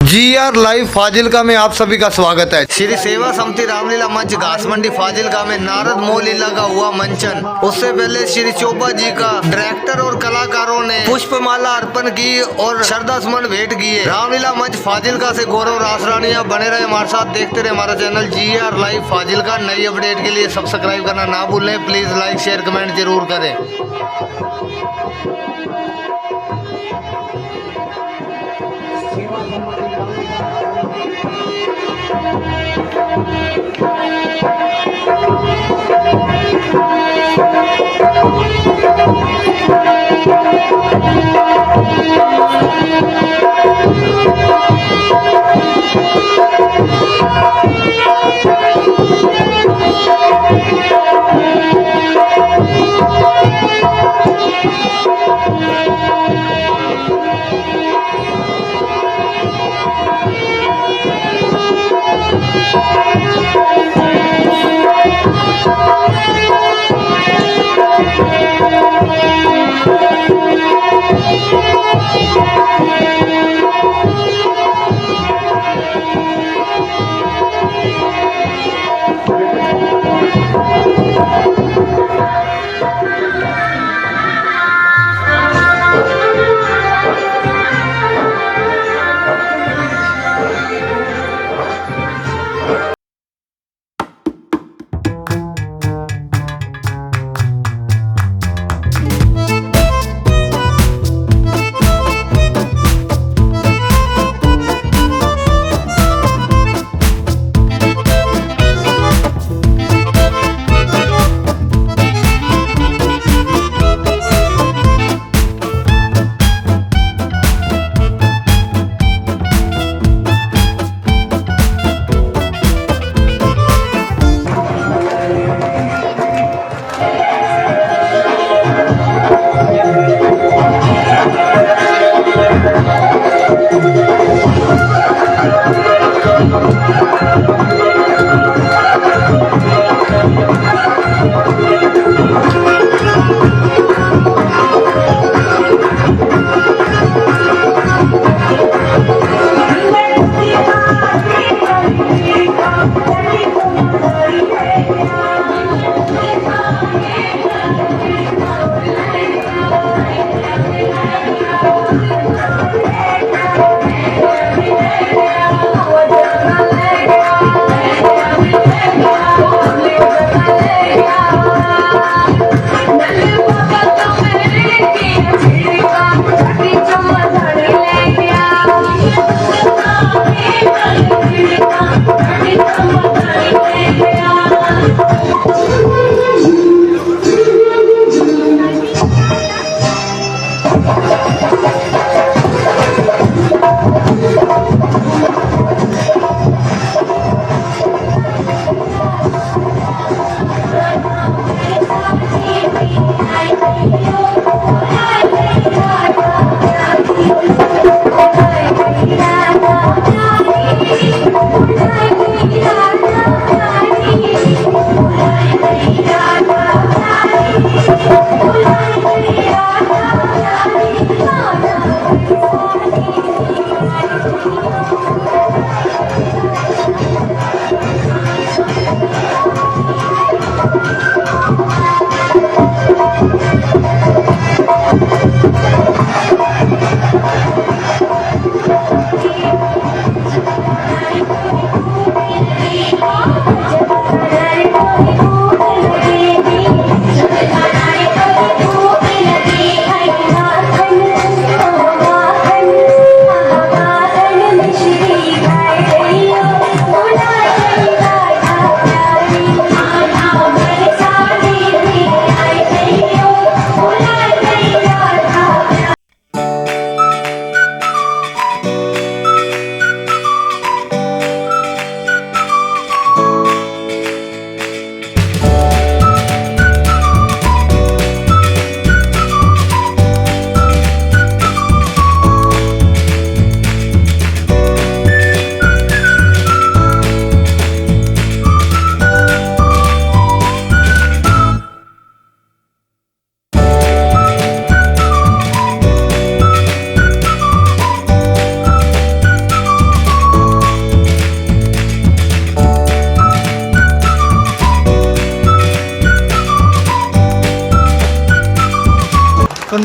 GR live Fazilka में आप सभी का स्वागत है। श्री सेवा समिति रामलीला मंच घास मंडी फाजिलका में नारद मोह लीला का हुआ मंचन। उससे पहले श्री चोपा जी का डायरेक्टर और कलाकारों ने पुष्पमाला अर्पण की और श्रद्धा सुमन भेंट किए। रामलीला मंच फाजिलका से गौरव रासरानिया बने रहे हमारे साथ, देखते रहे हमारा चैनल GR लाइव फाजिलका। नई अपडेट के लिए सब्सक्राइब करना ना भूलें। प्लीज लाइक शेयर कमेंट जरूर करें।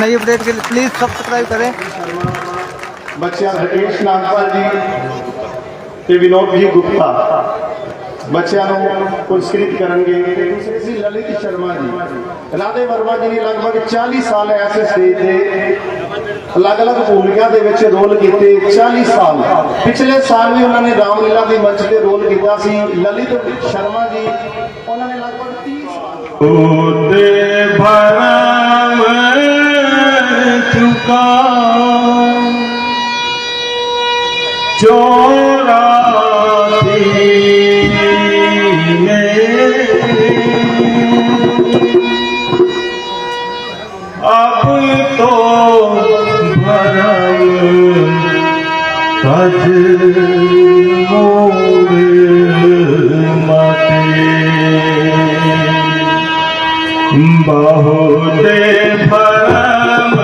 नई अपडेट के लिए प्लीज़ सब्सक्राइब करें। बच्चा हरीश नागपाल जी ते विनोद जी गुप्ता बच्चों को पुरस्कृत करेंगे। दूसरे सी ललित शर्मा जी, राधे वर्मा जी ने लगभग 40 साल ऐसे स्टेज से अलग अलग भूमिका के रोल किए। 40 साल पिछले साल भी उन्होंने रामलीला के मंच से रोल किया। ललित शर्मा जी उन्होंने लगभग 30 अब तो भरम कज मोर मते बहुत भरम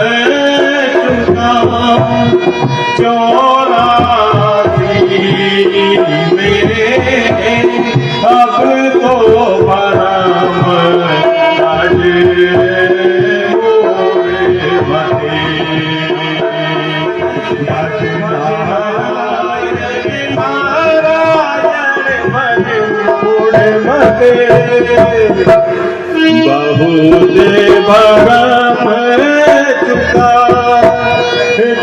चौरासी मेरे अब तो भरम कज बहुत भरम चुका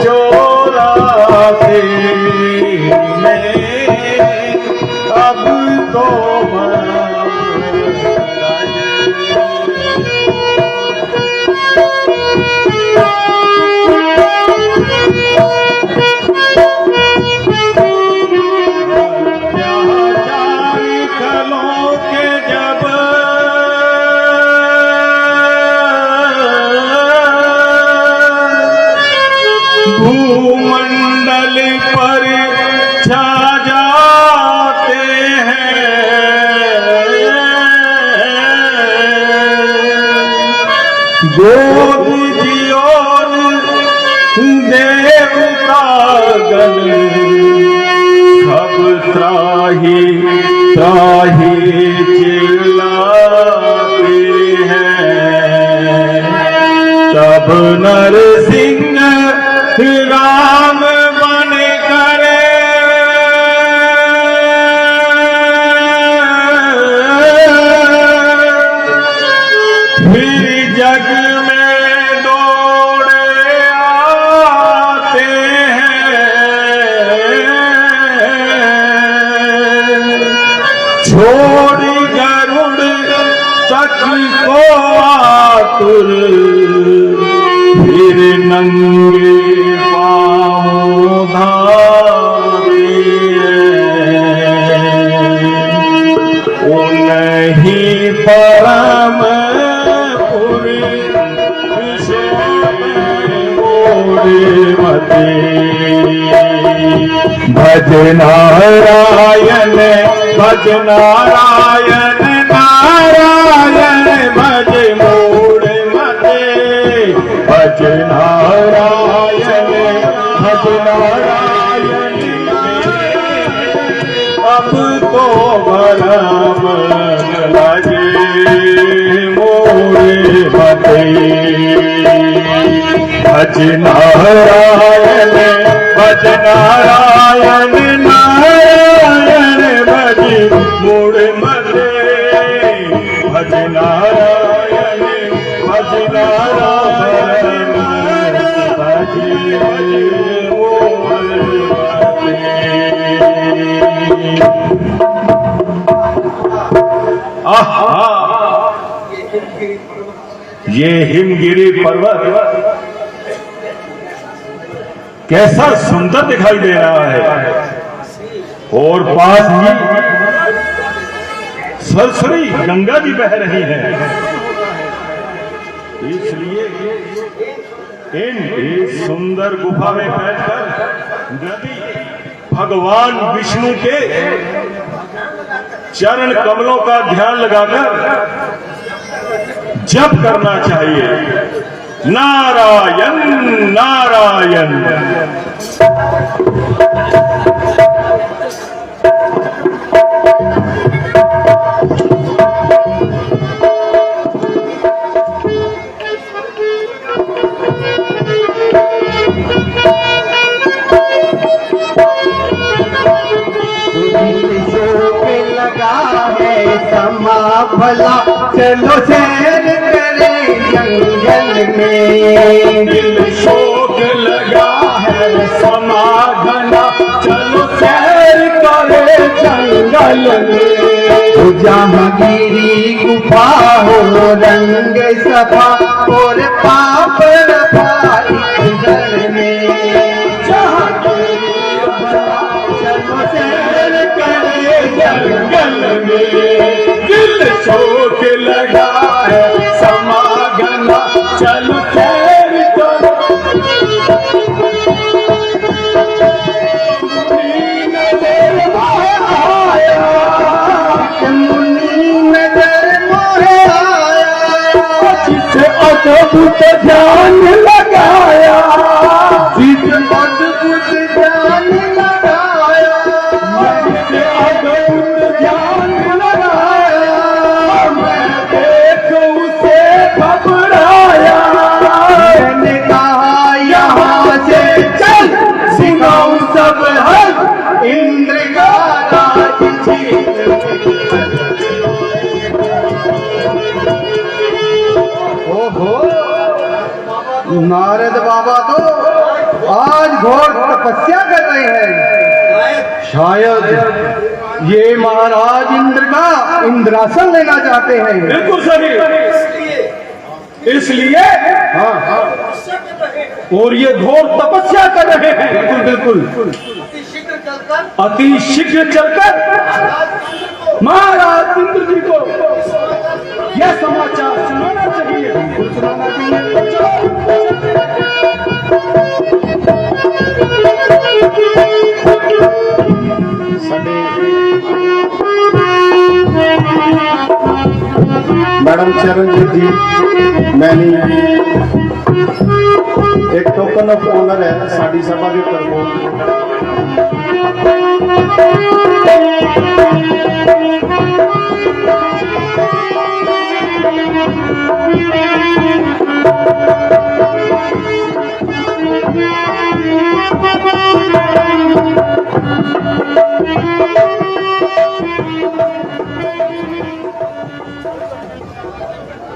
चौरासी में अब तो भूमंडल पर छा जाते हैं गोद जियोन देवता गण सब त्राही त्राही चिल्लाते हैं। तब नरसिंह राम बन करे फिर जग में दौड़े आते हैं। छोड़ गरुड़ तक को आतुर फिर नंगे नहीं परम मते भज नारायण भज नारायण नारायण भज मूढ़ मते भज नारायण भज नारायण अब तो भरम लगे मोरे मते भज नारायण भज नारायण नारायण भज मूढ़ मते भज नारायण भज नारायण भज मूढ़ ये हिमगिरी पर्वत कैसा सुंदर दिखाई दे रहा है और पास ही सरसरी गंगा जी बह रही है। इसलिए इस सुंदर गुफा में बैठकर नदी भगवान विष्णु के चरण कमलों का ध्यान लगाकर जप करना चाहिए। नारायण नारायण। लगा है समा भला, चलो सैर करे जंगल में। दिल शोक लगा है समा घना, चलो सैर करे जंगल में। जहांगीरी गुफा हो रंग सफा और पाप रफा घर में। जहांगीरी गुफा, चलो सैर करे जंगल में। दिल शोक लगा है समा घना, चलो सैर करो। अद्भुत ध्यान लगाया, अद्भुत ध्यान लगाया, अद्भुत ध्यान लगाया, मैं देख उसे घबराया। मैंने कहा यहाँ से चल, सिखाऊं सब हल, इंद्र का राज छीन। नारद बाबा तो आज घोर तपस्या कर रहे हैं। शायद ये महाराज इंद्र का इंद्रासन लेना चाहते हैं। बिल्कुल सही, इसलिए हाँ, और ये घोर तपस्या कर रहे हैं। बिल्कुल बिल्कुल। अति शीघ्र चलकर महाराज इंद्र जी को यह समाचार सुनाना चाहिए। मैडम चरणजीत जी, मैंने एक टोकन ऑफ ऑनर है साड़ी सभा के तरफों।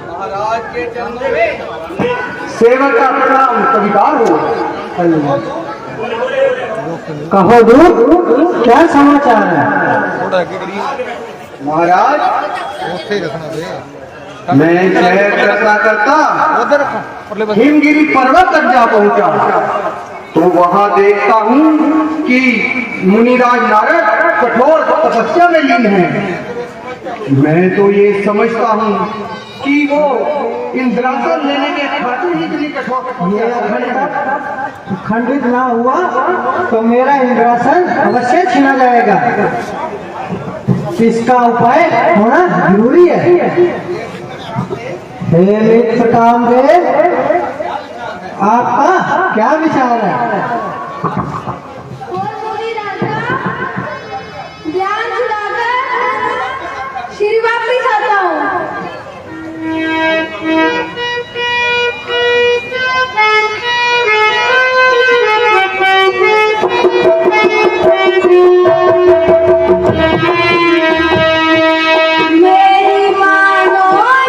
महाराज के चरणों में सेवक का प्रणाम स्वीकार हो। कहो दूर, क्या समाचार है? महाराज, मैं शहर करता करता हिमगिरी पर्वत तक जा पहुंचा, तो वहां देखता हूं कि मुनिराज नारद कठोर तपस्या में लीन है। मैं तो ये समझता हूं कि वो इंद्रासन लेने के खातिर ही इतनी कठोर खंडित ना हुआ तो मेरा इंद्रासन अवश्य छीना जाएगा। इसका उपाय होना जरूरी है। हे मित्र कामदेव, आपका क्या विचार है? ध्यान छुड़ाकर श्री वापिस आता हूँ। मेरी मानो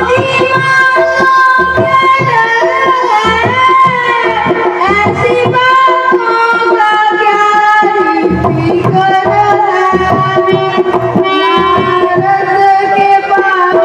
जी मानो ऐसी बातों का क्या फिक्र है। नारद के पास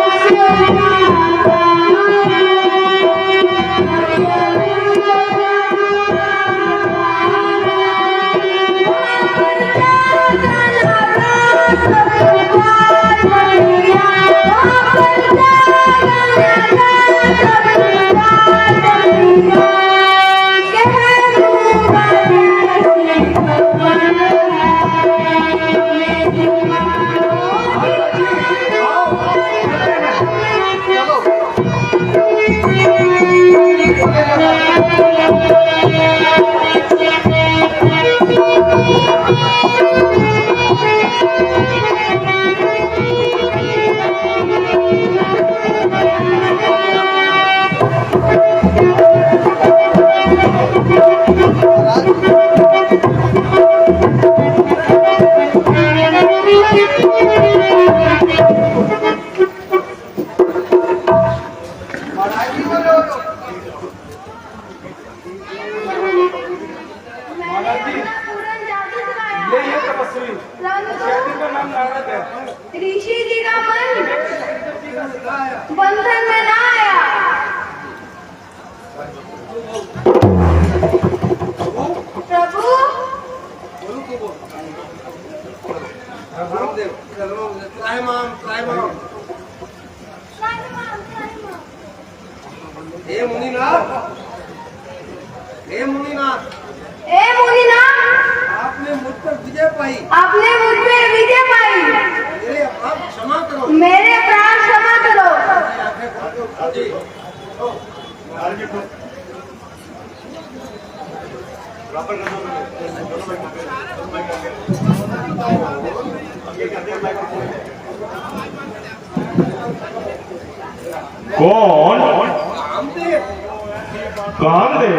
ऋषि जी का मन बंधन में ना आया। प्रभु हे मुनिनाथ, हे मुनिनाथ, ए मुनिनाथ, आपने मुझ पर विजय पाई, आपने मुझ पे विजय पाई, मेरे अपराध क्षमा करो। मेरे प्राण क्षमा करो। जी, कौन? कामदेव, कामदेव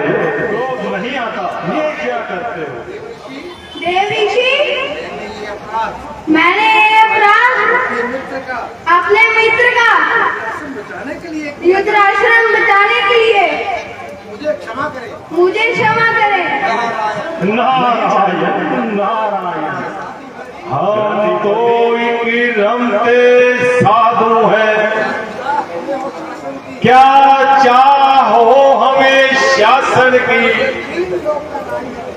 रोज नहीं आता, ये क्या करते हो? देव ऋषि, ये अपराध मैंने ये अपराध अपने मित्र का अपने मित्र का बचाने के लिए युद्धाश्रम बचाने के लिए मुझे क्षमा करें। मुझे क्षमा करें। नारायण नारायण, हम तो इनकी रमते साधु हैं, क्या चाहो हमें शासन की,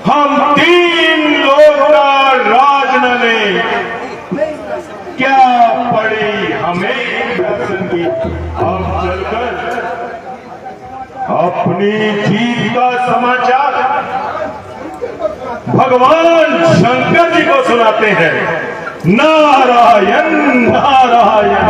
हम 3 लोक का राज न लें, क्या पड़ी हमें शासन की। अब चलकर अपनी जीत का समाचार भगवान शंकर जी को सुनाते हैं। नारायण नारायण।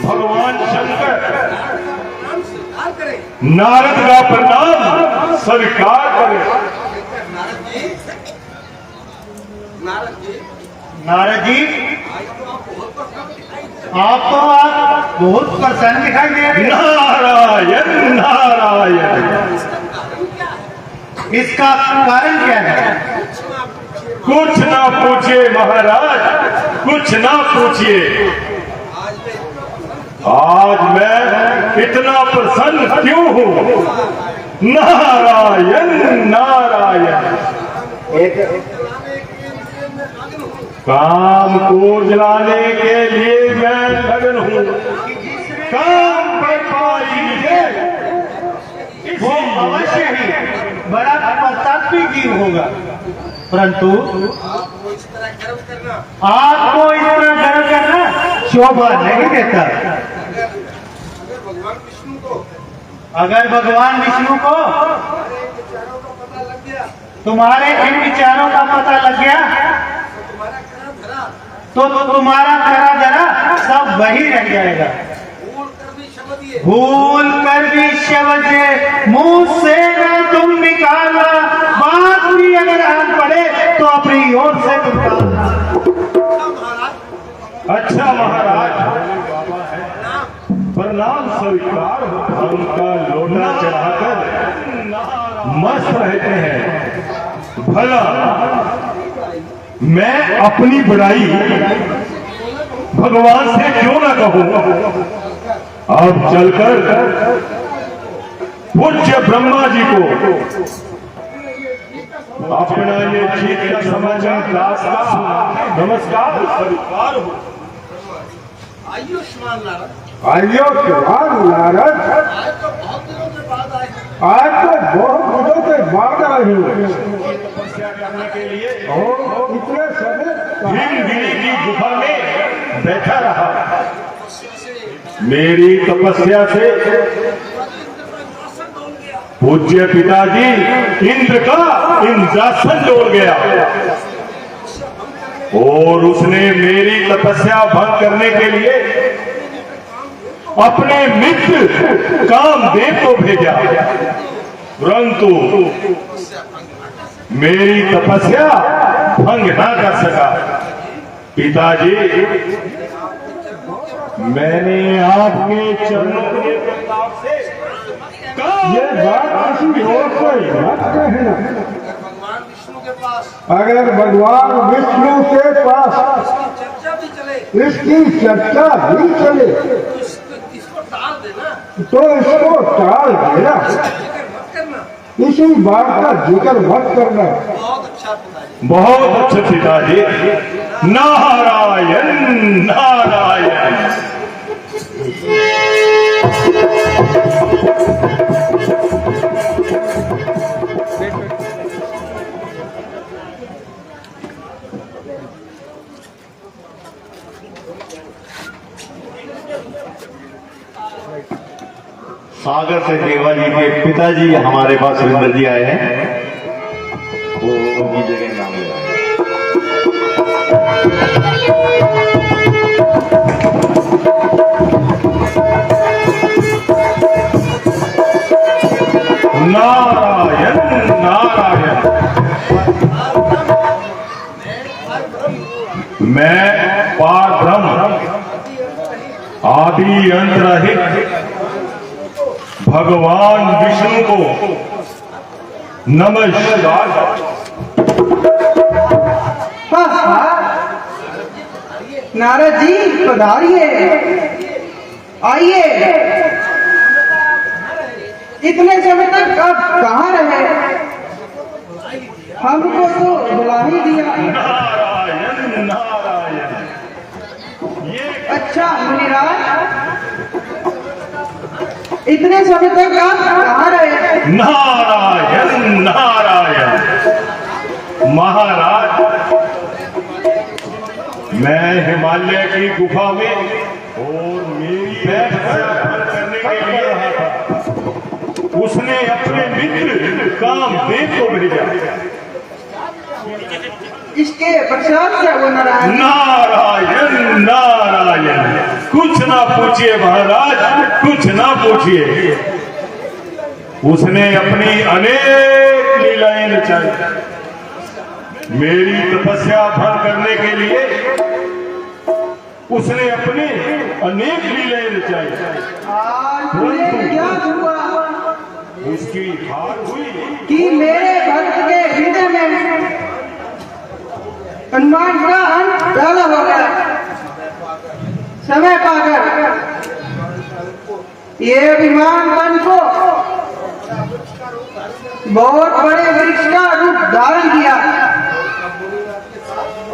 भगवान शंकर नारद का प्रणाम स्वीकार करें। नारद जी, नारद जी, आप बहुत प्रसन्न दिखाई दे रहे हैं। नारायण नारायण। इसका कारण क्या है? कुछ ना पूछिए महाराज, कुछ ना पूछिए। आज मैं इतना प्रसन्न क्यों हूँ? नारायण नारायण। काम को जलाने के लिए मैं लगन हूँ, काम पर पाइए। वो अवश्य ही बड़ा प्रतापी जीव होगा, परंतु आपको इस तरह गर्व करना, आपको इस तरह गर्व करना शोभा नहीं देता। अगर भगवान विष्णु को अगर भगवान विष्णु को विचारों का पता लग गया तुम्हारे इन विचारों का पता लग गया तुम्हारा करा धरा तो तुम्हारा करा जरा सब वही रह जाएगा। भूल कर भी शब्द ये भूल कर भी शब्द मुंह से न तुम निकालना, बात भी अगर आन पड़े तो अपनी ओर से निकालना। महाराज, अच्छा महाराज, प्रणाम स्वीकार हो। उनका लोटा चढ़ाकर मस्त रहते हैं। भला मैं अपनी बड़ाई भगवान से क्यों ना कहूं? अब चलकर पूज्य ब्रह्मा जी को अपना ये जीत का समाचार दास का नमस्कार स्वीकार हो। आयुष्मान नारद, आयुष्मान नारद, आज तो बहुत दिनों के बाद आए हैं। आज तो बहुत दिनों के बाद आए हैं। तपस्या करने के लिए और इतने समय हिमगिरी की गुफा में बैठा रहा। मेरी तपस्या से पूज्य पिताजी इंद्र का इंद्रासन जोड़ गया और उसने मेरी तपस्या भंग करने के लिए अपने मित्र कामदेव को भेजा, परंतु मेरी तपस्या भंग ना कर सका। पिताजी, मैंने आपके चरणों के प्रताप से ये बात किसी और को मत कहना। भगवान विष्णु के पास अगर भगवान विष्णु के पास चर्चा भी चले इसकी चर्चा भी चले तो इसको टाल देना। तो इसको टाल देना, मत करना। इसी बात का जिक्र मत करना। बहुत अच्छा पिताजी। बहुत अच्छे पिताजी। नारायण नारायण। सागर से देवा जी के पिताजी हमारे पास सुरेंद्र जी आए हैं, वो उनकी जगह नाम ले रहे हैं। नारायण नारायण। मैं पारब्रह्म आदि अंत रहित भगवान विष्णु को नमस्कार। नारद जी पधारिए, आइए। इतने समय तक आप कहाँ रहे? हमको तो बुला ही दिया। नारायण नारायण। ये अच्छा मुनिराज, इतने समय तक आप कहाँ रहे? नारायण नारायण। महाराज, मैं हिमालय की गुफा में और मेरी बैठ करने के लिए रहा था। उसने अपने मित्र कामदेव को भेजा। इसके पश्चात क्या वो नारायण? नारायण नारायण। कुछ ना पूछिए महाराज, कुछ ना पूछिए। उसने अपनी अनेक लीलाएं रचाई। मेरी तपस्या भंग करने के लिए उसने अपने अनेक लीलाएं रचाई। आज मुझे क्या हुआ उसकी हार हुई कि मेरे भक्त के हृदय में हनुमान का अंत पैदा हो गया। समय पाकर ये अभिमान को बहुत बड़े वृक्ष का रूप धारण किया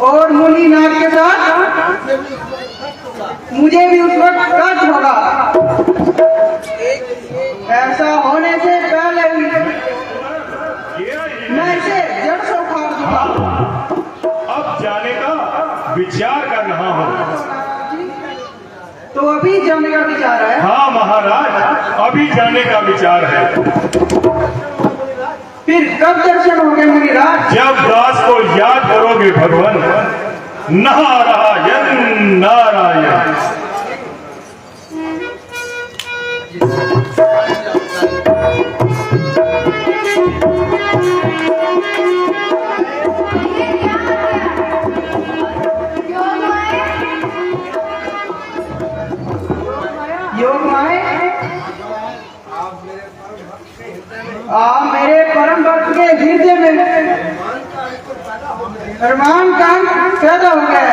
और मुनिनाथ के साथ मुझे भी उस वक्त कष्ट होगा। ऐसा होने से पहले भी मैं इसे जड़ से उखाड़ दूंगा। अब जाने का विचार कर रहा हूँ। तो अभी जाने का विचार है? हाँ महाराज, अभी जाने का विचार है। फिर कब दर्शन होंगे मुनिराज? जब दास को याद करोगे भगवान। नारायण नारायण। योग माए, आप मेरे परम भक्त के हृदय में अरमान का पैदा हो गया।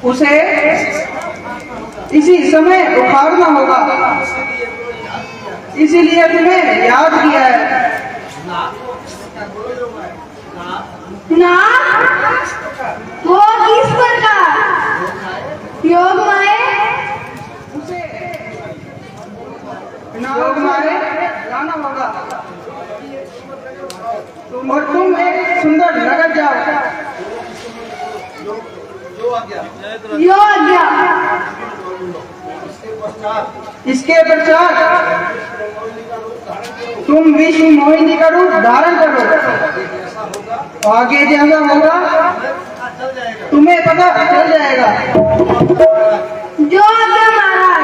उसे इसी समय उखाड़ना होगा, इसीलिए तुम्हें याद किया है। ना वो किस प्रकार? योग माए, योग माए लाना होगा और तुम एक सुंदर नगर जाओ। यो आज्ञा। इसके पश्चात तुम विष्णु मोहिनी का रूप धारण करो। आगे जैसा होगा तुम्हें पता चल जाएगा। जो आज्ञा महाराज।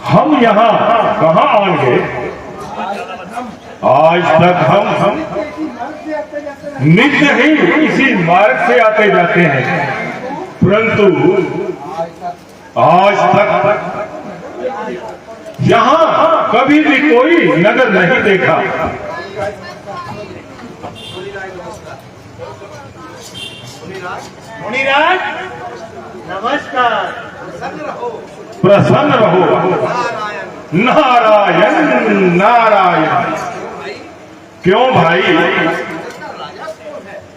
हम यहाँ कहाँ आएंगे? आज तक हम नित्य ही इसी मार्ग से आते जाते हैं, परंतु आज तक यहाँ कभी भी कोई नगर नहीं देखा। मुनिराज नमस्कार। प्रसन्न रहो। नारायण नारायण। क्यों भाई,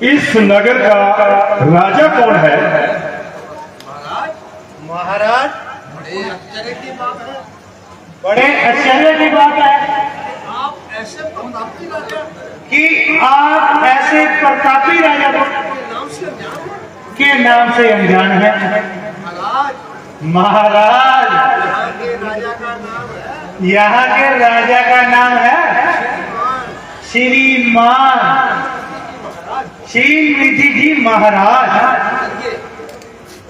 इस नगर का राजा कौन है? महाराज बड़े आश्चर्य की बात है कि आप ऐसे प्रतापी राजा के नाम से अनजान है। महाराज यहाँ के राजा का नाम है श्रीमान श्रीनिधि जी महाराज।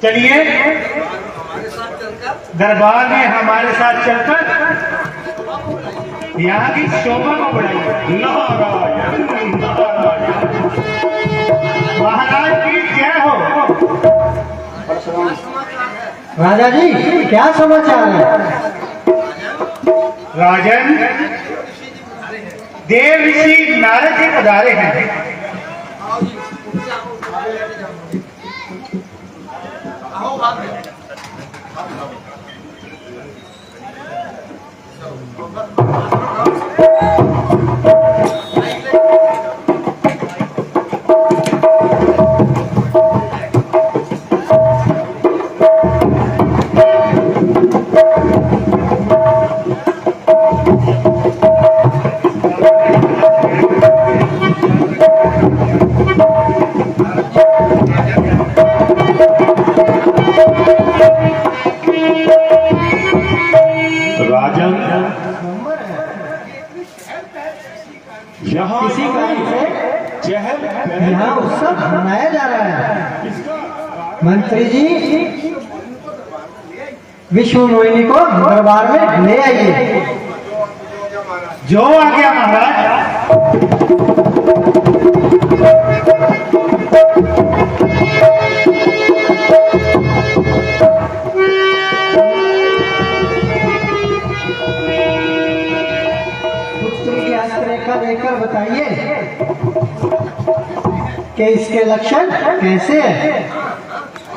चलिए दरबार में हमारे साथ चलकर यहाँ की शोभा को बढ़ाइए। नारायण नारायण। महाराज की जय हो। राजा जी क्या समाचार है? राजन, देव ऋषि नारद जी पधारे हैं। यहाँ उत्सव मनाया जा रहा है। मंत्री जी विष्णु मोहिनी को दरबार में ले आइए। जो आ गया महाराज। पुत्र की हस्तरेखा देखकर बताइए कि इसके लक्षण कैसे हैं?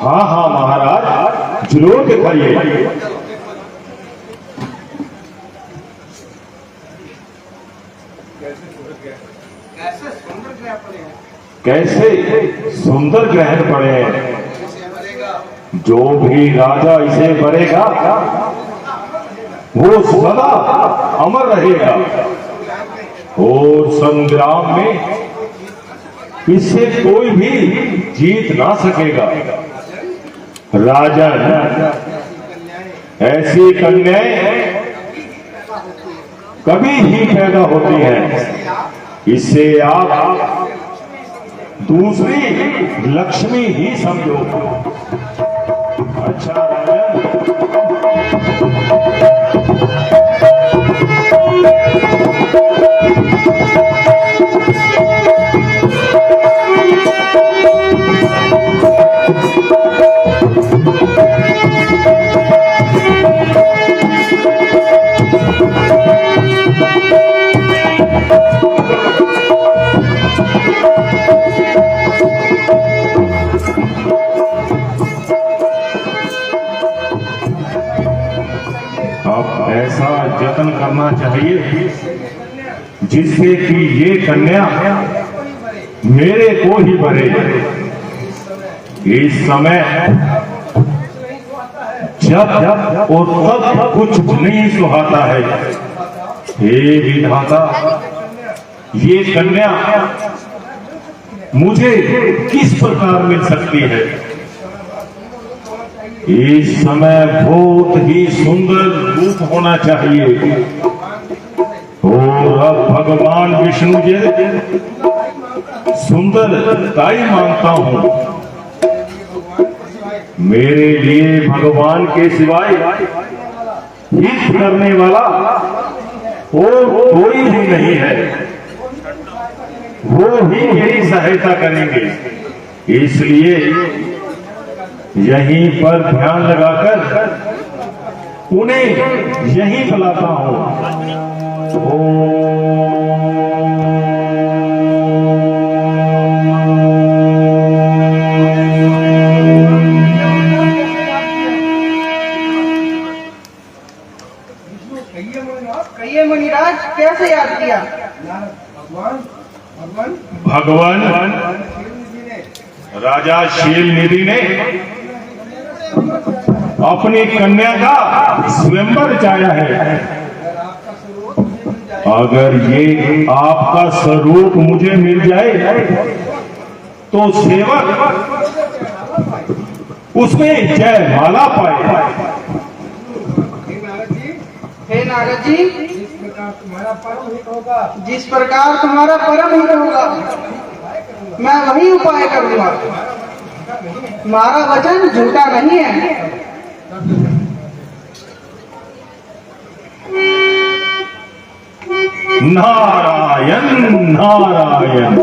हाँ हाँ महाराज, जरूर दिखाइए। कैसे सुंदर ग्रहण पड़े हैं। जो भी राजा इसे पढ़ेगा वो सदा अमर रहेगा और संग्राम में इससे कोई भी जीत ना सकेगा। राजन, ऐसी कन्याएं कभी ही पैदा होती हैं। इससे आप दूसरी लक्ष्मी ही समझो। अच्छा राजन, ऐसा जतन करना चाहिए जिससे कि ये कन्या मेरे को ही भरे। इस समय जब और तब कुछ नहीं सुहाता है। हे विधाता, ये कन्या मुझे किस प्रकार मिल सकती है? इस समय बहुत ही सुंदर रूप होना चाहिए और अब भगवान विष्णु जी सुंदरता ही मांगता हूं। मेरे लिए भगवान के सिवाय हित करने वाला और कोई भी नहीं है। वो ही मेरी सहायता करेंगे। इसलिए यहीं पर ध्यान लगाकर उन्हें यहीं बुलाता हूं। कहिए मुनिराज, कैसे याद किया? भगवान राजा शीलनिधि ने अपनी कन्या का स्वयंवर रचाया है। अगर ये आपका स्वरूप मुझे मिल जाए तो सेवक उसमें जयमाला पाए। हे नारद जी, जिस प्रकार तुम्हारा परम हित होगा मैं वही उपाय करूंगा। हमारा वचन झूठा नहीं है। नारायण नारायण।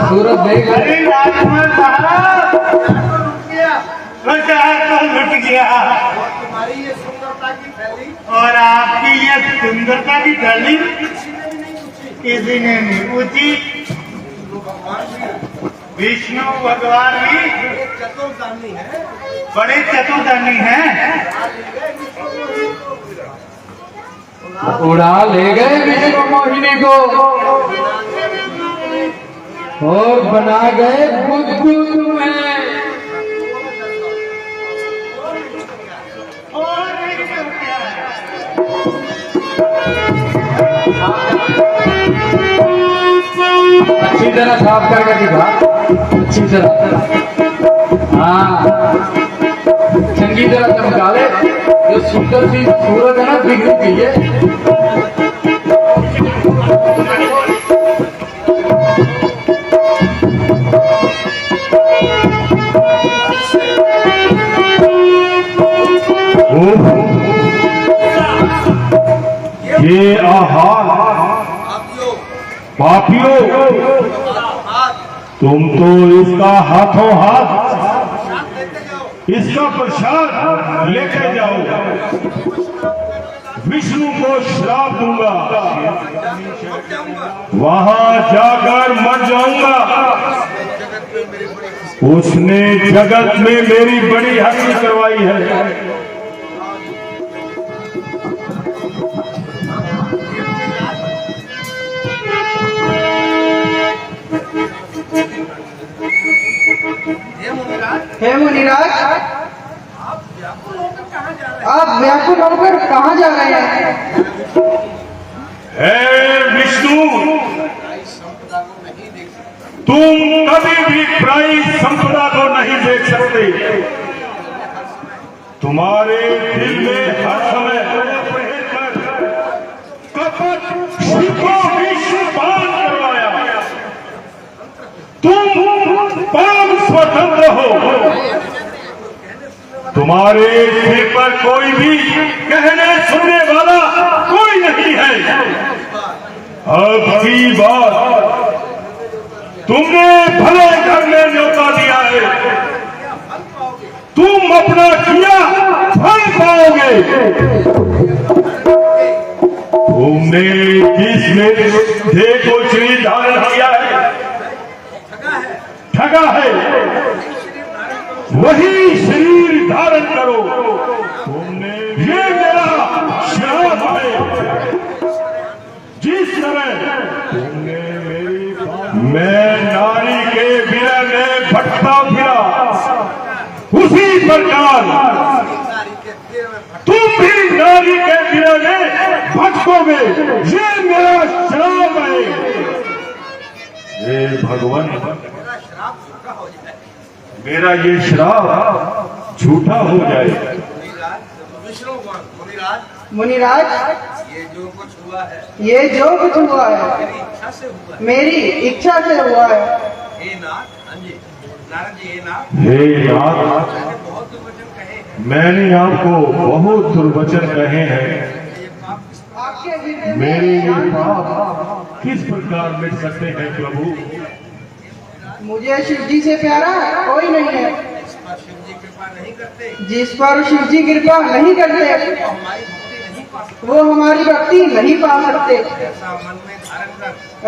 सूरज देख राजकुमार साहब तो लुट गया। तुम्हारी ये सुंदरता की फैली और आपकी ये सुंदरता की फैली किसी ने नहीं पूछी। विष्णु भगवान भी चतुर्दानी है। बड़े चतुर्दानी हैं। उड़ा ले गए विष्णु मोहिनी को और बना गए बुद्धू तुम्हें। अच्छी तरह साफ करके दिखा, अच्छी तरह। हाँ, चंगी तरह चमका ले। जो सुंदर सी सूरज है ना, दिखनी चाहिए। ये आहार पापियों, तुम तो इसका हाथों हाथ इसका प्रसाद लेके जाओ। विष्णु को श्राप दूंगा, वहां जाकर मर जाऊंगा। उसने जगत में मेरी बड़ी हस्ती करवाई है। हे मुनिराज, आप व्याकुल होकर कहाँ जा रहे हैं? हे विष्णु, तुम्हारे दिल में हर समय कपट शिको विश्वपान करवाया। तुम परम स्वतंत्र हो। तुम्हारे सिर पर कोई भी कहने सुनने वाला कोई नहीं है। अब की बात तुमने भले घर में न्योता दिया है, तुम अपना किया फल पाओगे। तुमने जिसमें देह को शरीर धारण किया है, ठगा है, वही शरीर धारण करो। तुमने ये मेरा श्राप है। जिस तरह तुमने मैं नारी के विरह में भटकता फिरा, उसी प्रकार तुम भी नारी के विरह में भटकोगे। ये मेरा श्राप है। हे भगवान, मेरा ये श्राप झूठा हो जाए। मुनिराज, ये जो कुछ हुआ है मेरी इच्छा से हुआ है। हे नाथ, मैंने आपको बहुत दुर्वचन कहे हैं। मेरे ये पाप किस प्रकार मिट सकते हैं प्रभु? मुझे शिव जी से प्यारा कोई नहीं है। जिस पर शिव जी कृपा नहीं करते वो हमारी भक्ति नहीं पा सकते।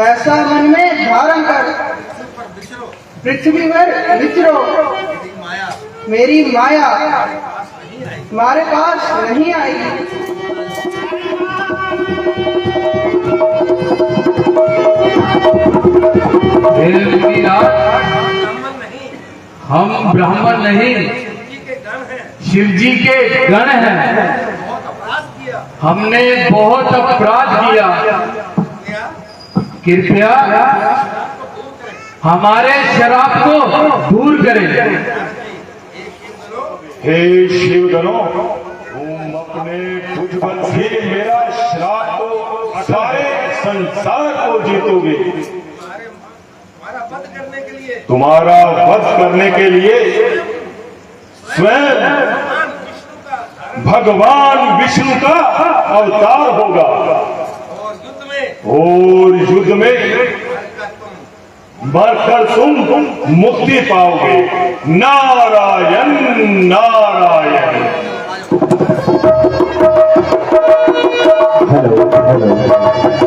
ऐसा मन में धारण कर पृथ्वी पर विचरो। मेरी माया हमारे पास नहीं आएगी। हम ब्राह्मण नहीं, शिव जी के गण हैं। हमने बहुत अपराध किया। कृपया हमारे शराब को दूर करें। हे शिवगणों, तुम अपने कुछ बल से मेरा श्राप को सारे संसार को जीतोगे। तुम्हारा वध करने के लिए स्वयं भगवान विष्णु का अवतार होगा और युद्ध में मरकर तुम मुक्ति पाओगे। नारायण नारायण। हेलो।